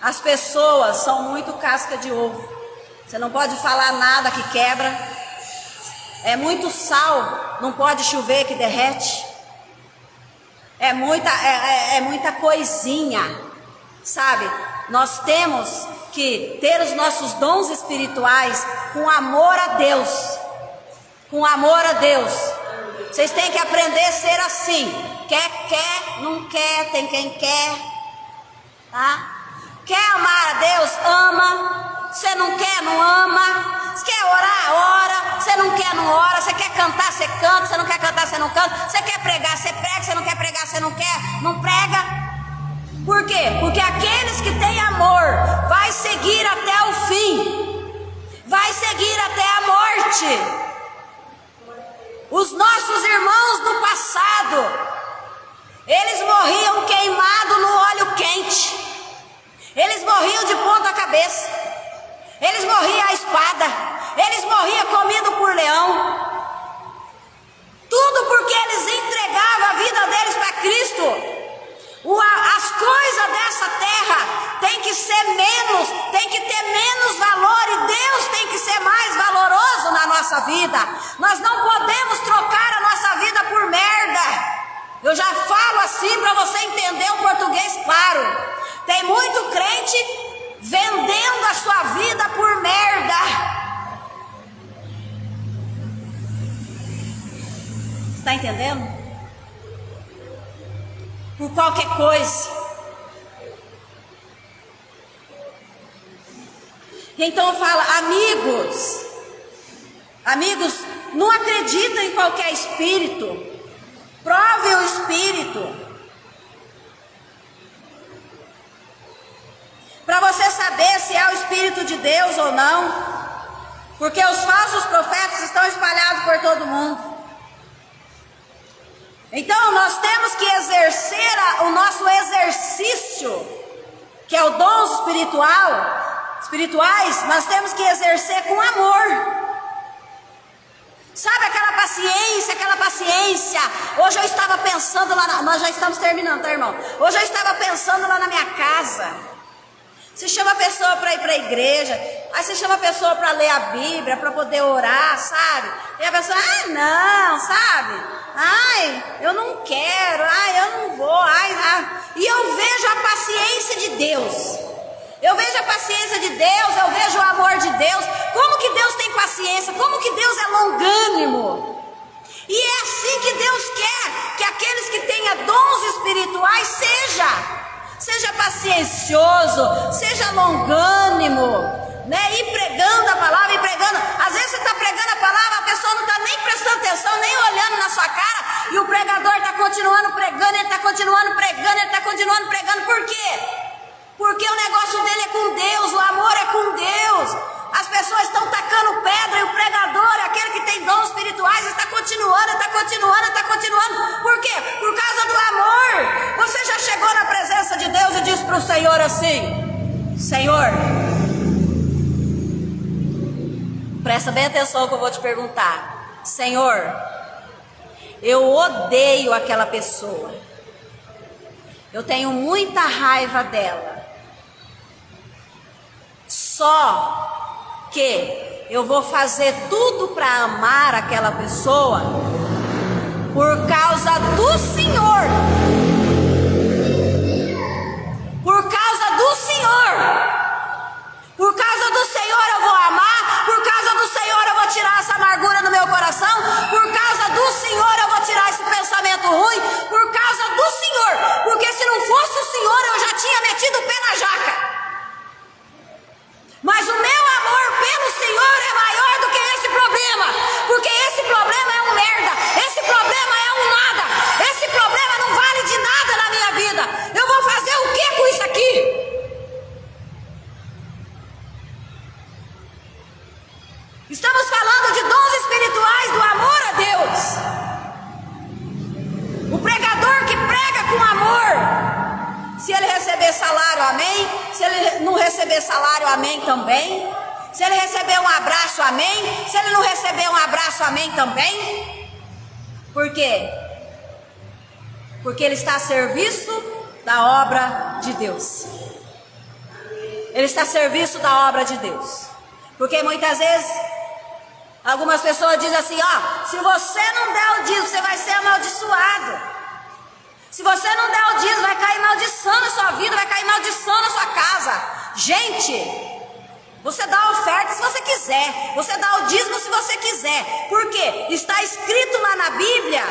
As pessoas são muito casca de ovo. Você não pode falar nada que quebra. É muito sal, não pode chover que derrete. É muita coisinha, sabe? Nós temos que ter os nossos dons espirituais com amor a Deus. Com amor a Deus. Vocês têm que aprender a ser assim. quer, não quer, tem quem quer, tá? Quer amar a Deus? Ama. Você não quer, não ama. Você quer orar? Ora. Você não quer, não ora. Você quer cantar, você canta. Você não quer cantar, você não canta. Você quer pregar, você prega. Você não quer pregar, você não quer, não prega. Por quê? Porque aqueles que têm amor vai seguir até o fim. Vai seguir até a morte. Os nossos irmãos do passado, eles morriam queimados no óleo quente. Eles morriam de ponta cabeça. Eles morriam à espada. Eles morriam comido por leão. Tudo porque eles entregavam a vida deles para Cristo. As coisas dessa terra tem que ser menos, tem que ter menos valor, e Deus tem que ser mais valoroso na nossa vida. Nós não podemos trocar a nossa vida por merda. Eu já falo assim para você entender o português claro. Tem muito crente vendendo a sua vida por merda. Está entendendo? Por qualquer coisa. Então fala, amigos, não acreditam em qualquer espírito. Prove o espírito. Para você saber se é o Espírito de Deus ou não. Porque os falsos profetas estão espalhados por todo mundo. Então nós temos que exercer o nosso exercício, que é o dons espirituais, nós temos que exercer com amor. Sabe aquela paciência? Hoje eu estava pensando lá, nós já estamos terminando, tá, irmão? Hoje eu estava pensando lá na minha casa. Você chama a pessoa para ir para a igreja, aí você chama a pessoa para ler a Bíblia, para poder orar, sabe? E a pessoa, não, sabe? Eu não quero, eu não vou, E eu vejo a paciência de Deus. Eu vejo a paciência de Deus, eu vejo o amor de Deus. Como que Deus tem paciência? Como que Deus é longânimo? E é assim que Deus quer que aqueles que tenham dons espirituais seja paciencioso, seja longânimo, né? E pregando a palavra, às vezes você está pregando a palavra, a pessoa não está nem prestando atenção, nem olhando na sua cara, e o pregador está continuando pregando, ele está continuando pregando, por quê? Porque o negócio dele é com Deus, o amor é com Deus. As pessoas estão tacando pedra, e o pregador, aquele que tem dons espirituais, está continuando. Por quê? Por causa do amor. Você já chegou na presença de Deus e disse para o Senhor assim: Senhor, presta bem atenção no que eu vou te perguntar. Senhor, eu odeio aquela pessoa. Eu tenho muita raiva dela. Só que eu vou fazer tudo para amar aquela pessoa por causa do Senhor. Por causa do Senhor. Por causa do Senhor eu vou amar. Por causa do Senhor eu vou tirar essa amargura do meu coração. Por causa do Senhor eu vou tirar esse pensamento ruim. Por causa do Senhor. Porque se não fosse o Senhor eu já tinha metido o pé na jaca. Mas o meu amor pelo Senhor é maior do que esse problema. Porque esse problema é um merda. Esse problema é um nada. Esse problema não vale de nada na minha vida. Eu vou fazer o que com isso aqui? Estamos falando de dons espirituais do amor a Deus. O pregador que prega com amor, se ele receber salário, amém. Se ele não receber salário, amém também. Se ele receber um abraço, amém. Se ele não receber um abraço, amém também. Por quê? Porque ele está a serviço da obra de Deus. Ele está a serviço da obra de Deus. Porque muitas vezes algumas pessoas dizem assim, se você não der o dízimo, você vai ser amaldiçoado. Se você não der o dízimo, vai cair maldição na sua vida, vai cair maldição na sua casa. Gente, você dá a oferta se você quiser, você dá o dízimo se você quiser. Por quê? Está escrito lá na Bíblia,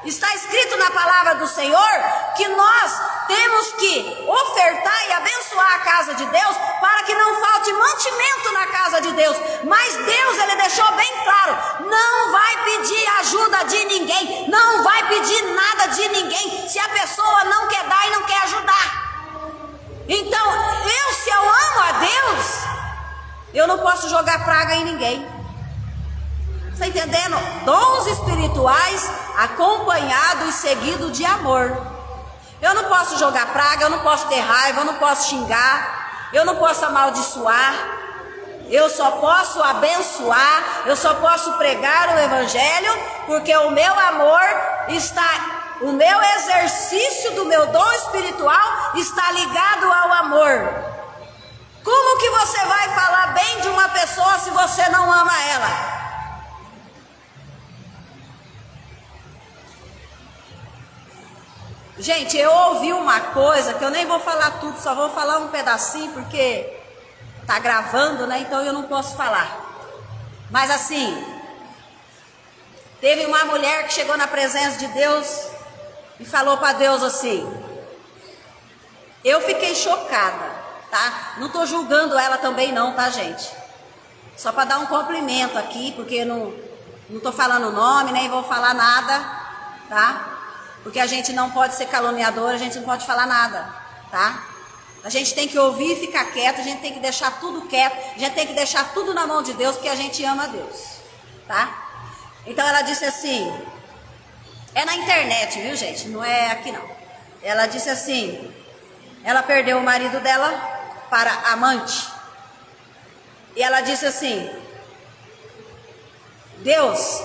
Está escrito na palavra do Senhor que nós temos que ofertar e abençoar a casa de Deus para que não falte mantimento na casa de Deus. Mas Deus, ele deixou bem claro, não vai pedir ajuda de ninguém, não vai pedir nada de ninguém se a pessoa não quer dar e não quer ajudar. Então, se eu amo a Deus, eu não posso jogar praga em ninguém. Está entendendo? Dons espirituais acompanhado e seguido de amor. Eu não posso jogar praga, eu não posso ter raiva, eu não posso xingar, eu não posso amaldiçoar. Eu só posso abençoar, eu só posso pregar o evangelho, porque o meu amor está, o meu exercício do meu dom espiritual está ligado ao amor. Como que você vai falar bem de uma pessoa se você não ama ela? Gente, eu ouvi uma coisa que eu nem vou falar tudo, só vou falar um pedacinho porque tá gravando, né? Então eu não posso falar. Mas assim, teve uma mulher que chegou na presença de Deus e falou para Deus assim. Eu fiquei chocada, tá? Não tô julgando ela também não, tá, gente? Só para dar um cumprimento aqui, porque não tô falando o nome, nem vou falar nada, tá? Porque a gente não pode ser caluniador, a gente não pode falar nada, tá? A gente tem que ouvir e ficar quieto, a gente tem que deixar tudo quieto, a gente tem que deixar tudo na mão de Deus, porque a gente ama a Deus, tá? Então ela disse assim, é na internet, viu, gente? Não é aqui não. Ela disse assim, ela perdeu o marido dela para amante. E ela disse assim, Deus,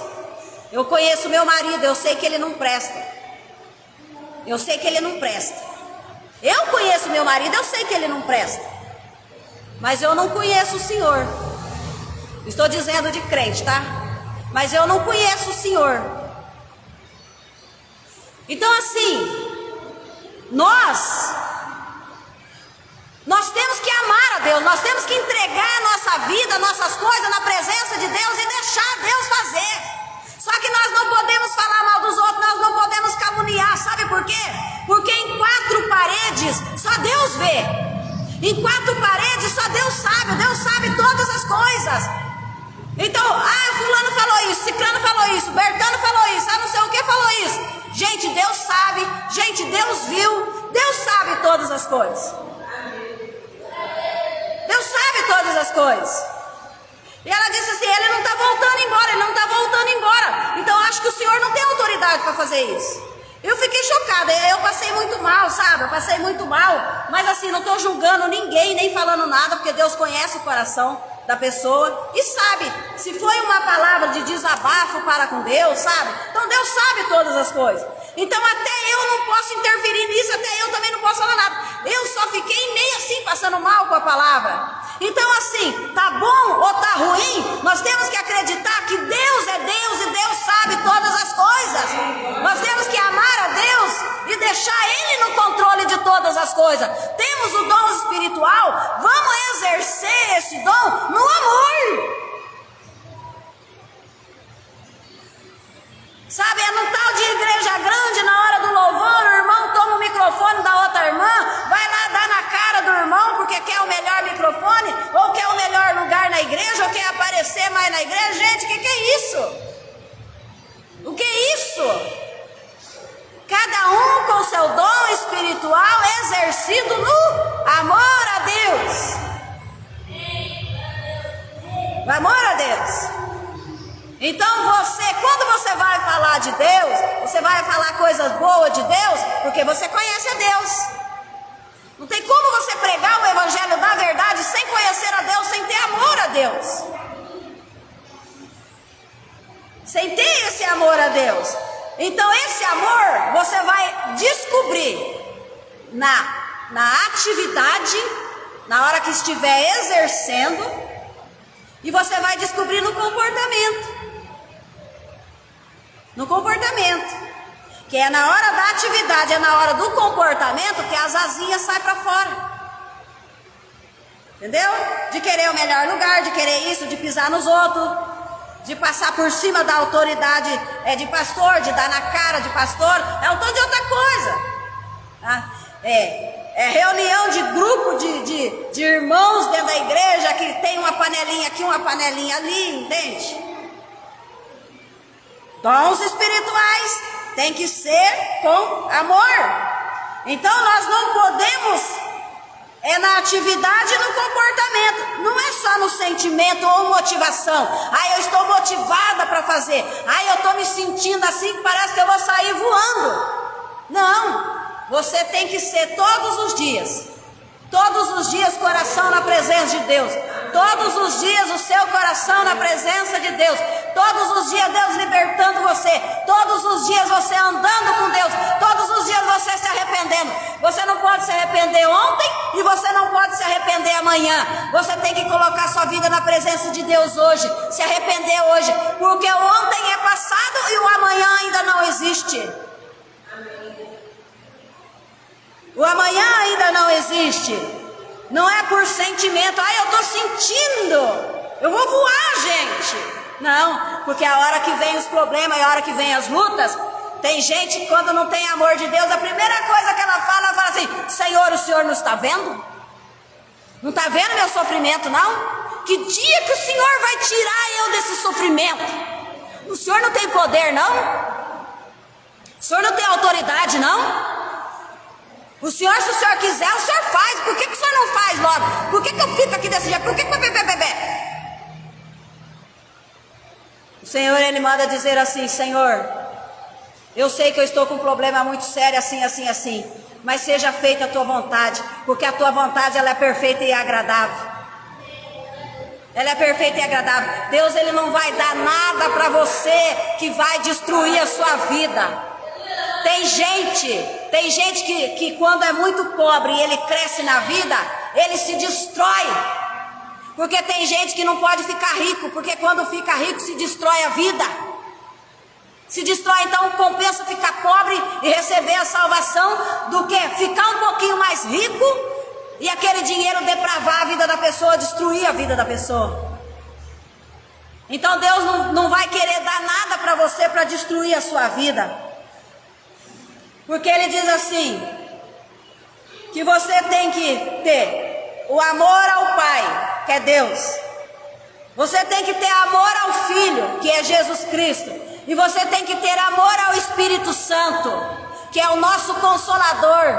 eu conheço meu marido, eu sei que ele não presta. Eu sei que ele não presta. Eu conheço meu marido, eu sei que ele não presta. Mas eu não conheço o Senhor. Estou dizendo de crente, tá? Mas eu não conheço o Senhor. Então assim, nós temos que amar a Deus, nós temos que entregar a nossa vida, nossas coisas na presença de Deus e deixar Deus fazer. Só que nós não podemos falar mal dos outros, nós não podemos caluniar, sabe por quê? Porque em quatro paredes só Deus vê. Em quatro paredes só Deus sabe todas as coisas. Então, fulano falou isso, ciclano falou isso, bertano falou isso, não sei o que falou isso. Gente, Deus sabe, gente, Deus viu, Deus sabe todas as coisas. Deus sabe todas as coisas. E ela disse assim, ele não está voltando embora, ele não está voltando embora. Então acho que o Senhor não tem autoridade para fazer isso. Eu fiquei chocada, eu passei muito mal, sabe? Eu passei muito mal. Mas assim, não estou julgando ninguém, nem falando nada, porque Deus conhece o coração da pessoa e sabe, se foi uma palavra de desabafo para com Deus, sabe? Então Deus sabe todas as coisas. Então até eu não posso interferir nisso, até eu também não posso falar nada. Eu só fiquei meio assim, passando mal com a palavra. Então assim, tá bom ou tá ruim, nós temos que acreditar que Deus é Deus e Deus sabe todas as coisas. Nós temos que amar a Deus e deixar Ele no controle de todas as coisas. Temos o dom espiritual, vamos exercer esse dom no amor. Sabe, é no tal de igreja grande, na hora do louvor, o irmão toma o microfone da outra irmã, vai lá dar na cara do irmão porque quer o melhor microfone, ou quer o melhor lugar na igreja, ou quer aparecer mais na igreja. Gente, o que é isso? O que é isso? Cada um com seu dom espiritual exercido no amor a Deus. O amor a Deus. Então quando você vai falar de Deus, você vai falar coisas boas de Deus, porque você conhece a Deus. Não tem como você pregar o evangelho da verdade sem conhecer a Deus, sem ter amor a Deus. Sem ter esse amor a Deus. Então esse amor você vai descobrir na atividade, na hora que estiver exercendo, e você vai descobrir no comportamento. No comportamento, que é na hora da atividade, é na hora do comportamento que as asinhas saem para fora. Entendeu? De querer o melhor lugar, de querer isso, de pisar nos outros, de passar por cima da autoridade de pastor, de dar na cara de pastor, é um tanto de outra coisa. Tá? É reunião de grupo de irmãos dentro da igreja que tem uma panelinha aqui, uma panelinha ali, entende? Dons espirituais tem que ser com amor. Então nós não podemos na atividade e no comportamento, não é só no sentimento ou motivação. Eu estou motivada para fazer, eu estou me sentindo assim que parece que eu vou sair voando. Não, você tem que ser todos os dias coração na presença de Deus, todos os dias o seu coração na presença de Deus, todos os dias Deus libertando você, todos os dias você andando com Deus, todos os dias você se arrependendo. Você não pode se arrepender ontem e você não pode se arrepender amanhã. Você tem que colocar sua vida na presença de Deus hoje, se arrepender hoje, porque o ontem é passado e o amanhã ainda não existe. O amanhã ainda não existe. Não é por sentimento, eu estou sentindo, eu vou voar, gente. Não, porque a hora que vem os problemas e a hora que vem as lutas, tem gente que quando não tem amor de Deus, a primeira coisa que ela fala assim: Senhor, o Senhor não está vendo? Não está vendo meu sofrimento, não? Que dia que o Senhor vai tirar eu desse sofrimento? O Senhor não tem poder, não? O Senhor não tem autoridade, não? O Senhor, se o Senhor quiser, o Senhor faz. Por que o Senhor não faz logo? Por que eu fico aqui desse jeito? Por que O Senhor, Ele manda dizer assim: Senhor, eu sei que eu estou com um problema muito sério, assim, mas seja feita a tua vontade, porque a tua vontade ela é perfeita e agradável. Ela é perfeita e agradável. Deus, Ele não vai dar nada para você que vai destruir a sua vida. Tem gente que quando é muito pobre e ele cresce na vida, ele se destrói. Porque tem gente que não pode ficar rico, porque quando fica rico se destrói a vida. Se destrói, então compensa ficar pobre e receber a salvação do que ficar um pouquinho mais rico e aquele dinheiro depravar a vida da pessoa, destruir a vida da pessoa. Então Deus não vai querer dar nada para você para destruir a sua vida. Porque Ele diz assim, que você tem que ter o amor ao Pai, que é Deus. Você tem que ter amor ao Filho, que é Jesus Cristo. E você tem que ter amor ao Espírito Santo, que é o nosso Consolador.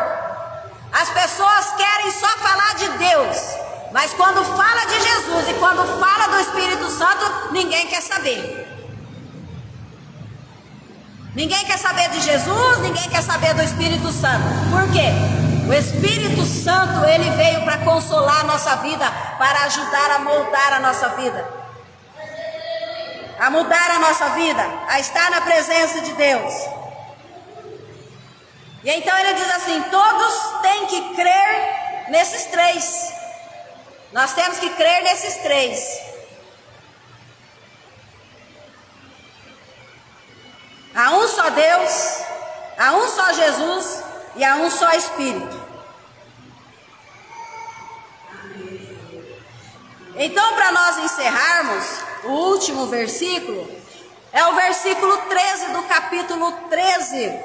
As pessoas querem só falar de Deus, mas quando fala de Jesus e quando fala do Espírito Santo, ninguém quer saber. Ninguém quer saber de Jesus, ninguém quer saber do Espírito Santo. Por quê? O Espírito Santo, ele veio para consolar a nossa vida, para ajudar a moldar a nossa vida, a mudar a nossa vida, a estar na presença de Deus. E então ele diz assim: todos têm que crer nesses três. Nós temos que crer nesses três. Há um só Deus, há um só Jesus e há um só Espírito. Então, para nós encerrarmos, o último versículo é o versículo 13 do capítulo 13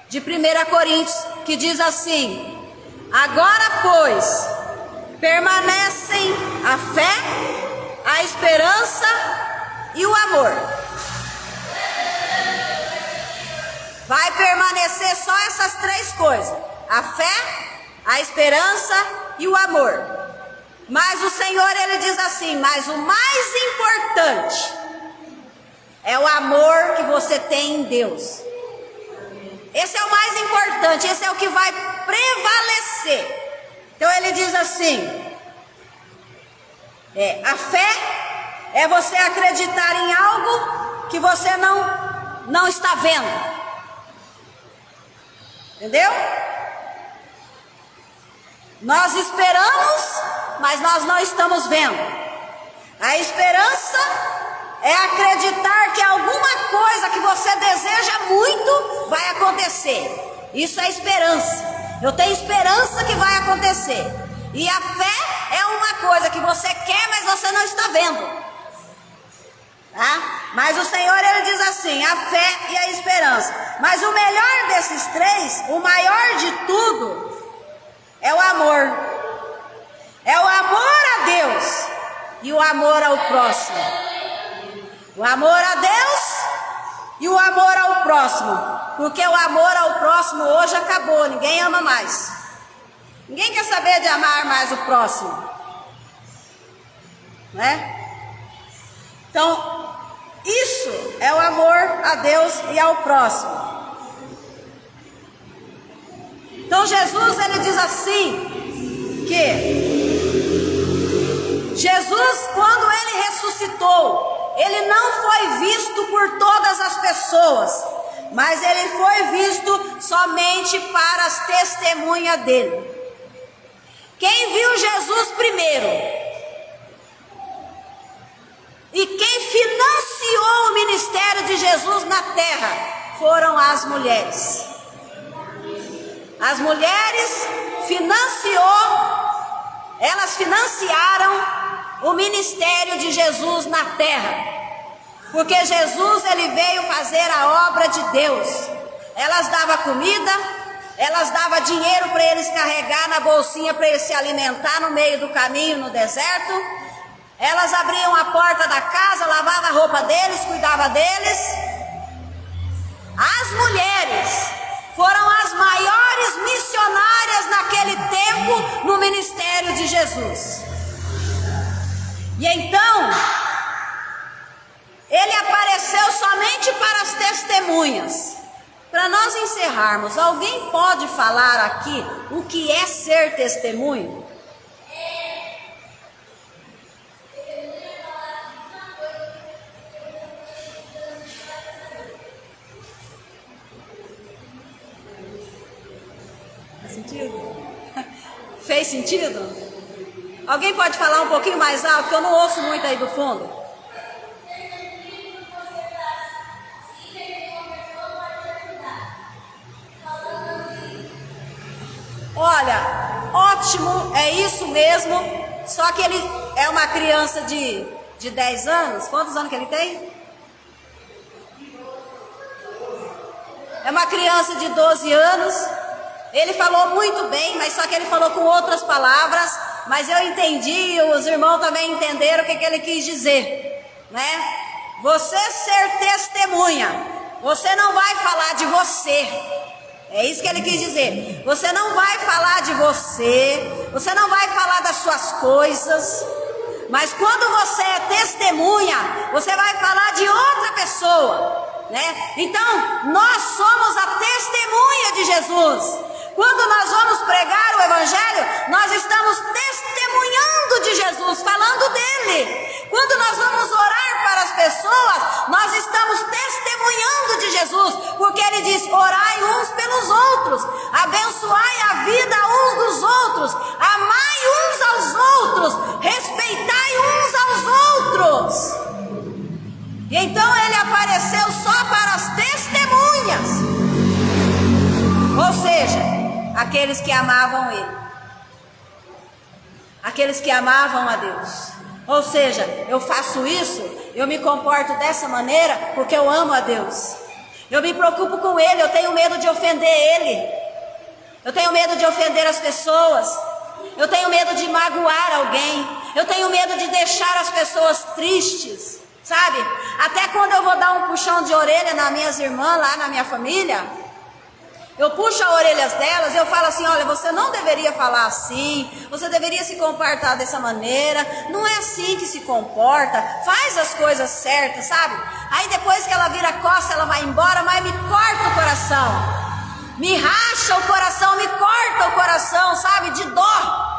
de 1 Coríntios, que diz assim: agora, pois, permanecem a fé, a esperança e o amor. Vai permanecer só essas três coisas: a fé, a esperança e o amor. Mas o Senhor, Ele diz assim: mas o mais importante é o amor que você tem em Deus. Esse é o mais importante, esse é o que vai prevalecer. Então Ele diz assim: a fé é você acreditar em algo que você não está vendo. Entendeu? Nós esperamos, mas nós não estamos vendo. A esperança é acreditar que alguma coisa que você deseja muito vai acontecer. Isso é esperança. Eu tenho esperança que vai acontecer. E a fé é uma coisa que você quer, mas você não está vendo. tá? Mas o Senhor, ele diz assim, a fé e a esperança. Mas o melhor desses três, o maior de tudo, é o amor. É o amor a Deus e o amor ao próximo. O amor a Deus e o amor ao próximo. Porque o amor ao próximo hoje acabou, ninguém ama mais. Ninguém quer saber de amar mais o próximo, né? Então, isso é o amor a Deus e ao próximo. Então Jesus, ele diz assim, que Jesus, quando ele ressuscitou, ele não foi visto por todas as pessoas, mas ele foi visto somente para as testemunhas dele. Quem viu Jesus primeiro e quem financiou o ministério de Jesus na terra foram as mulheres. As mulheres elas financiaram o ministério de Jesus na terra. Porque Jesus, ele veio fazer a obra de Deus. Elas davam comida, elas davam dinheiro para eles carregar na bolsinha para eles se alimentar no meio do caminho, no deserto. Elas abriam a porta da casa, lavavam a roupa deles, cuidavam deles. As mulheres foram as maiores missionárias naquele tempo no ministério de Jesus. E então, ele apareceu somente para as testemunhas. Para nós encerrarmos, alguém pode falar aqui o que é ser testemunho? Faz sentido? Fez sentido? Alguém pode falar um pouquinho mais alto, que eu não ouço muito aí do fundo? Olha, ótimo, é isso mesmo. Só que ele é uma criança de 10 anos. Quantos anos que ele tem? É uma criança de 12 anos. Ele falou muito bem, mas só que ele falou com outras palavras. Mas eu entendi e os irmãos também entenderam o que ele quis dizer, né? Você ser testemunha, você não vai falar de você. É isso que ele quis dizer. Você não vai falar de você não vai falar das suas coisas, mas quando você é testemunha, você vai falar de outra pessoa, né? Então, nós somos a testemunha de Jesus. Quando nós vamos pregar o evangelho, nós estamos testemunhando de Jesus, falando dele. Quando nós vamos orar para as pessoas, nós estamos testemunhando de Jesus, porque ele diz: orai uns pelos outros, abençoai a vida uns dos outros, amai uns aos outros, respeitai uns aos outros. E então ele apareceu só para as testemunhas, ou seja, aqueles que amavam ele, aqueles que amavam a Deus. Ou seja, eu faço isso, eu me comporto dessa maneira porque eu amo a Deus. Eu me preocupo com ele, eu tenho medo de ofender ele. Eu tenho medo de ofender as pessoas. Eu tenho medo de magoar alguém. Eu tenho medo de deixar as pessoas tristes, sabe? Até quando eu vou dar um puxão de orelha nas minhas irmãs lá na minha família, eu puxo as orelhas delas e eu falo assim: olha, você não deveria falar assim, você deveria se comportar dessa maneira, não é assim que se comporta, faz as coisas certas, sabe? Aí depois que ela vira a costa, ela vai embora, mas me corta o coração, me racha o coração, me corta o coração, sabe? De dó.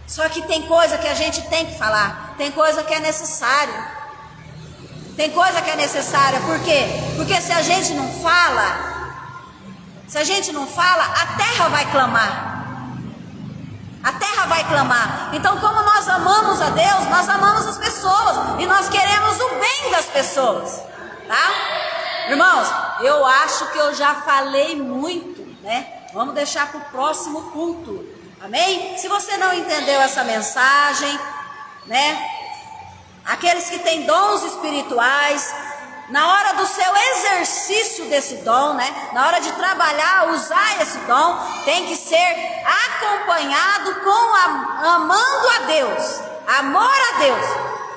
Só que tem coisa que a gente tem que falar, tem coisa que é necessário. Tem coisa que é necessária, por quê? Porque se a gente não fala, a terra vai clamar. A terra vai clamar. Então, como nós amamos a Deus, nós amamos as pessoas e nós queremos o bem das pessoas, tá? Irmãos, eu acho que eu já falei muito, né? Vamos deixar para o próximo culto, amém? Se você não entendeu essa mensagem, né? aqueles que têm dons espirituais, na hora do seu exercício desse dom, né? Na hora de trabalhar, usar esse dom, tem que ser acompanhado com amando a Deus, amor a Deus.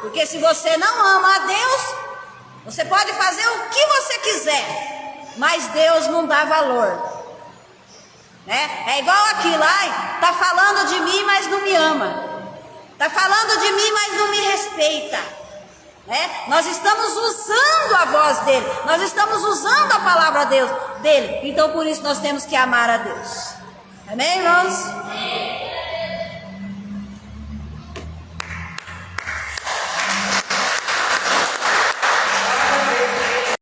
Porque se você não ama a Deus, você pode fazer o que você quiser, mas Deus não dá valor. Né? É igual aquilo, tá falando de mim, mas não me ama. Tá falando de mim, mas não me respeita. Né? Nós estamos usando a voz dele, nós estamos usando a palavra dele. Então por isso nós temos que amar a Deus. Amém, irmãos?